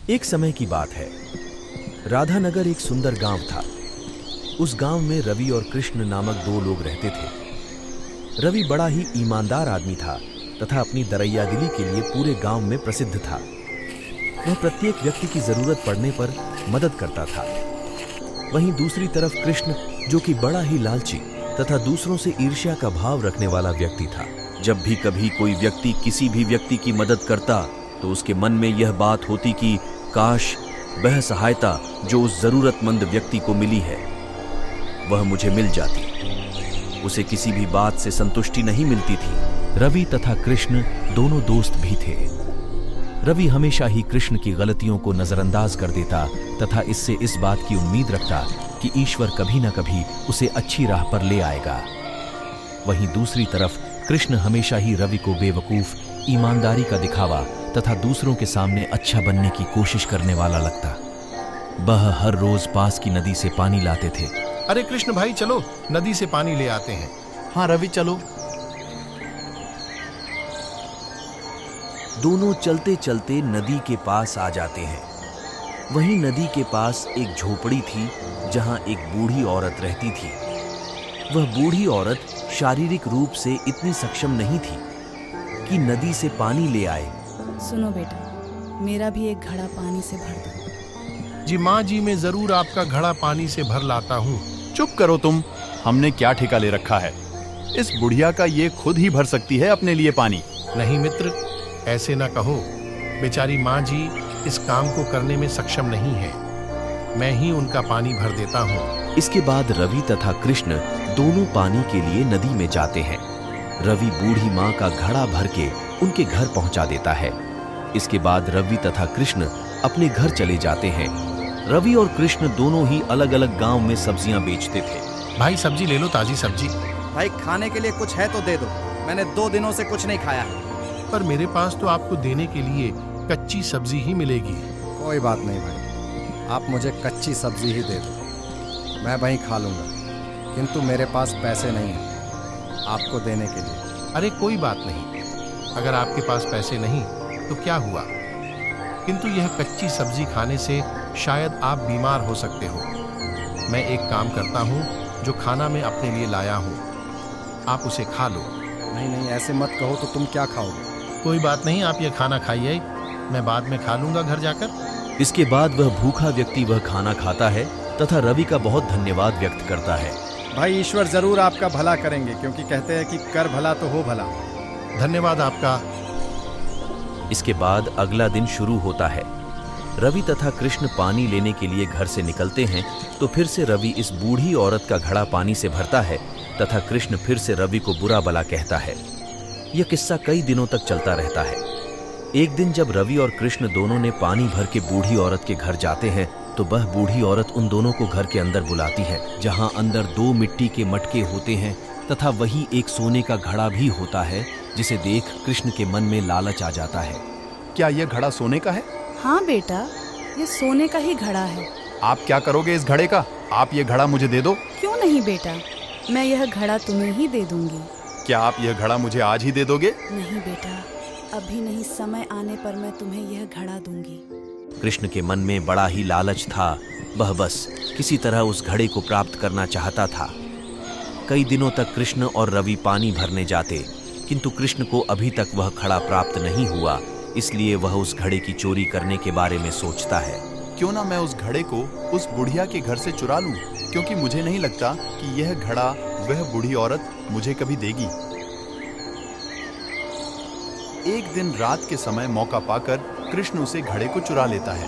एक समय की बात है। राधानगर एक सुंदर गांव था। उस गांव में रवि और कृष्ण नामक दो लोग रहते थे। रवि बड़ा ही ईमानदार आदमी था तथा अपनी दरैयादिली के लिए पूरे गांव में प्रसिद्ध था। वह प्रत्येक व्यक्ति की जरूरत पड़ने पर मदद करता था। वहीं दूसरी तरफ कृष्ण, जो कि बड़ा ही लालची तथा दूसरों से ईर्ष्या का भाव रखने वाला व्यक्ति था। जब भी कभी कोई व्यक्ति किसी भी व्यक्ति की मदद करता तो उसके मन में यह बात होती कि काश वह सहायता जो उस जरूरतमंद व्यक्ति को मिली है वह मुझे मिल जाती। उसे किसी भी बात से संतुष्टि नहीं मिलती थी। रवि तथा कृष्ण दोनों दोस्त भी थे। रवि हमेशा ही कृष्ण की गलतियों को नजरअंदाज कर देता तथा इससे इस बात की उम्मीद रखता कि ईश्वर कभी न कभी उसे अच्छी राह पर ले आएगा। वहीं दूसरी तरफ कृष्ण हमेशा ही रवि को बेवकूफ, ईमानदारी का दिखावा तथा दूसरों के सामने अच्छा बनने की कोशिश करने वाला लगता। वह हर रोज पास की नदी से पानी लाते थे। अरे कृष्ण भाई चलो, नदी से पानी ले आते हैं। हाँ रवि चलो। दोनों चलते चलते नदी के पास आ जाते हैं। वहीं नदी के पास एक झोपड़ी थी जहां एक बूढ़ी औरत रहती थी। वह बूढ़ी औरत शारीरिक रूप से इतनी सक्षम नहीं थी कि नदी से पानी ले आए। सुनो बेटा, मेरा भी एक घड़ा पानी से भर दो। जी माँ जी, मैं जरूर आपका घड़ा पानी से भर लाता हूँ। चुप करो तुम, हमने क्या ठेका ले रखा है? इस बुढ़िया का ये खुद ही भर सकती है अपने लिए पानी। नहीं मित्र, ऐसे ना कहो। बेचारी माँ जी इस काम को करने में सक्षम नहीं है। मैं ही उनका पानी भर देता हूँ। इसके बाद रवि तथा कृष्ण दोनों पानी के लिए नदी में जाते हैं। रवि बूढ़ी माँ का घड़ा भर के उनके घर पहुंचा देता है। इसके बाद रवि तथा कृष्ण अपने घर चले जाते हैं। रवि और कृष्ण दोनों ही अलग अलग गांव में सब्जियां बेचते थे। भाई सब्जी ले लो, ताजी सब्जी। भाई खाने के लिए कुछ है तो दे दो, मैंने 2 दिनों से कुछ नहीं खाया है। पर मेरे पास तो आपको देने के लिए कच्ची सब्जी ही मिलेगी। कोई बात नहीं भाई, आप मुझे कच्ची सब्जी ही दे दो, मैं वहीं खा लूँगा। किंतु मेरे पास पैसे नहीं हैं आपको देने के लिए। अरे कोई बात नहीं, अगर आपके पास पैसे नहीं तो क्या हुआ, किंतु यह कच्ची सब्जी खाने से शायद आप बीमार हो सकते हो। मैं एक काम करता हूँ, जो खाना मैं अपने लिए लाया हूँ, आप उसे खा लो। नहीं नहीं, ऐसे मत कहो। तो तुम क्या खाओगे? कोई बात नहीं, आप ये खाना खाइए, मैं बाद में खा लूंगा घर जाकर। इसके बाद वह भूखा व्यक्ति वह खाना खाता है तथा रवि का बहुत धन्यवाद व्यक्त करता है। भाई ईश्वर जरूर आपका भला करेंगे, क्योंकि कहते हैं कि कर भला तो हो भला। धन्यवाद आपका। इसके बाद अगला दिन शुरू होता है। रवि तथा कृष्ण पानी लेने के लिए घर से निकलते हैं तो फिर से रवि इस बूढ़ी औरत का घड़ा पानी से भरता है तथा कृष्ण फिर से रवि को बुरा भला कहता है। यह किस्सा कई दिनों तक चलता रहता है। एक दिन जब रवि और कृष्ण दोनों ने पानी भर के बूढ़ी औरत के घर जाते हैं तो वह बूढ़ी औरत उन दोनों को घर के अंदर बुलाती है, जहां अंदर 2 मिट्टी के मटके होते हैं तथा वही एक सोने का घड़ा भी होता है, जिसे देख कृष्ण के मन में लालच आ जाता है। क्या यह घड़ा सोने का है? हाँ बेटा, ये सोने का ही घड़ा है। आप क्या करोगे इस घड़े का? आप ये घड़ा मुझे दे दो। क्यों नहीं बेटा, मैं यह घड़ा तुम्हें ही दे दूंगी। क्या आप यह घड़ा मुझे आज ही दे दोगे? नहीं बेटा, अभी नहीं, समय आने पर मैं तुम्हें यह घड़ा दूंगी। कृष्ण के मन में बड़ा ही लालच था। वह बस किसी तरह उस घड़े को प्राप्त करना चाहता था। कई दिनों तक कृष्ण और रवि पानी भरने जाते, किंतु कृष्ण को अभी तक वह घड़ा प्राप्त नहीं हुआ। इसलिए वह उस घड़े की चोरी करने के बारे में सोचता है। क्यों ना मैं उस घड़े को उस बुढ़िया के घर से चुरा लूं, क्योंकि मुझे नहीं लगता कि यह घड़ा वह बूढ़ी औरत मुझे कभी देगी। एक दिन रात के समय मौका पाकर कृष्ण उसे घड़े को चुरा लेता है।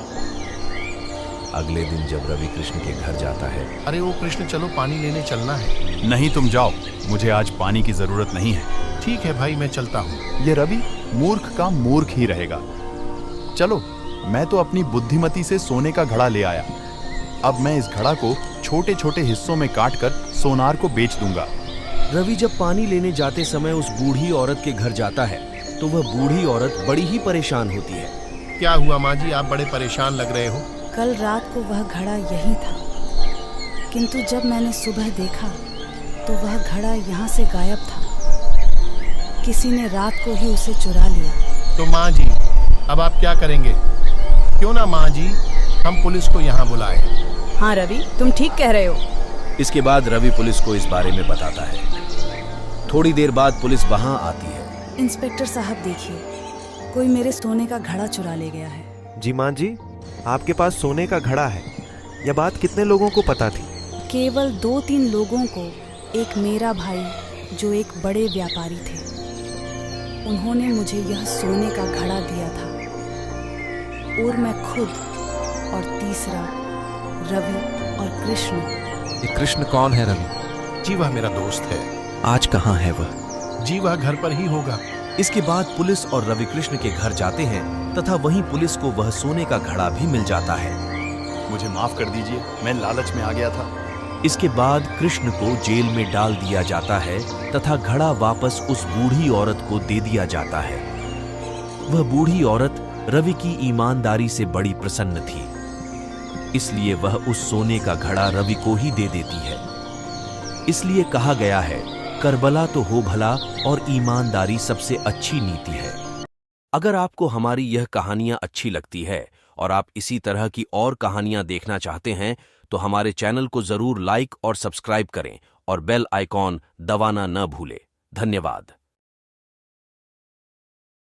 अगले दिन जब रवि कृष्ण के घर जाता है। अरे वो कृष्ण, चलो पानी लेने चलना है। नहीं, तुम जाओ, मुझे आज पानी की जरूरत नहीं है। ठीक है भाई, मैं चलता हूँ। ये रवि मूर्ख का मूर्ख ही रहेगा। चलो, मैं तो अपनी बुद्धिमती से सोने का घड़ा ले आया। अब मैं इस घड़ा को छोटे छोटे हिस्सों में काटकर सोनार को बेच दूंगा। रवि जब पानी लेने जाते समय उस बूढ़ी औरत के घर जाता है तो वह बूढ़ी औरत बड़ी ही परेशान होती है। क्या हुआ माँ जी, आप बड़े परेशान लग रहे हो? कल रात को वह घड़ा यही था, किंतु जब मैंने सुबह देखा तो वह घड़ा यहाँ से गायब था। किसी ने रात को ही उसे चुरा लिया। तो माँ जी, अब आप क्या करेंगे? क्यों ना माँ जी हम पुलिस को यहाँ बुलाएं। हाँ रवि, तुम ठीक कह रहे हो। इसके बाद रवि पुलिस को इस बारे में बताता है। थोड़ी देर बाद पुलिस वहां आती है। इंस्पेक्टर साहब देखिए, कोई मेरे सोने का घड़ा चुरा ले गया है। जी माँ जी, आपके पास सोने का घड़ा है, यह बात कितने लोगों को पता थी? केवल 2-3 लोगों को, एक मेरा भाई जो एक बड़े व्यापारी थे, उन्होंने मुझे यह सोने का घड़ा दिया था, और मैं खुद, और तीसरा रवि और कृष्ण। ये कृष्ण कौन है रवि? जी वह मेरा दोस्त है। आज कहाँ है वह? जी वह घर पर ही होगा। इसके बाद पुलिस और रवि कृष्ण के घर जाते हैं तथा वहीं पुलिस को वह सोने का घड़ा भी मिल जाता है। मुझे माफ कर दीजिए, मैं लालच में आ गया था। इसके बाद कृष्ण को जेल में डाल दिया जाता है तथा घड़ा वापस उस बूढ़ी औरत को दे दिया जाता है। वह बूढ़ी औरत रवि की ईमानदारी से बड़ी प्रसन्न थी, इसलिए वह उस सोने का घड़ा रवि को ही दे देती है। इसलिए कहा गया है, करबला तो हो भला और ईमानदारी सबसे अच्छी नीति है। अगर आपको हमारी यह कहानियां अच्छी लगती है और आप इसी तरह की और कहानियां देखना चाहते हैं तो हमारे चैनल को जरूर लाइक और सब्सक्राइब करें और बेल आइकॉन दबाना न भूलें। धन्यवाद।